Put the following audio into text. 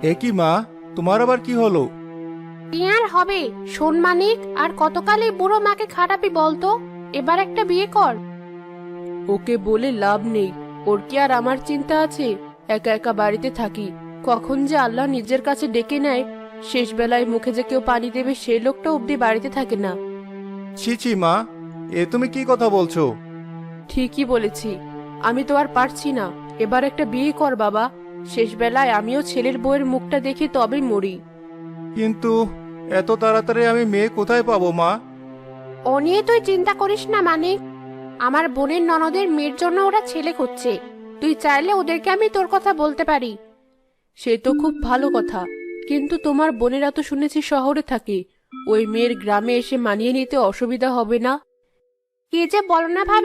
এ কি মা, তোমার আবার কি হলো? কি আর হবে, শোন মানিক, আর কতকাল এই বুড়ো মাকে খাটাবি বলতো? এবার একটা বিয়ে কর। ওকে বলে লাভ নেই, ওর কি আর আমার চিন্তা আছে? একা একা বাড়িতে থাকি, কখন যে আল্লাহ নিজের কাছে ডেকে নেয়। শেষ বেলায় মুখে যে কেউ পানি দেবে সেই লোকটা অব্দি বাড়িতে থাকে না। ছি ছি মা, এ তুমি কি কথা বলছো? ঠিকই বলেছি, আমি তো আর পারছি না। এবার একটা বিয়ে কর বাবা, শেষ বেলায় আমিও ছেলের বউয়ের মুখটা দেখি তবেই মরি। কিন্তু এত তাড়াতাড়ি আমি মেয়ে কোথায় পাবো মা? ও নিয়ে তুই চিন্তা করিস না মানিক, আমার বোনের ননদের মেয়ের জন্য ওরা ছেলে খুঁজছে। তুই চাইলে ওদেরকে আমি তোর কথা বলতে পারি। সে তো খুব ভালো কথা, কিন্তু তোমার বোনেরা তো শুনেছি শহরে থাকে। ওই মেয়ের গ্রামে এসে মানিয়ে নিতে অসুবিধা হবে না? কি যে বলো না ভাবি।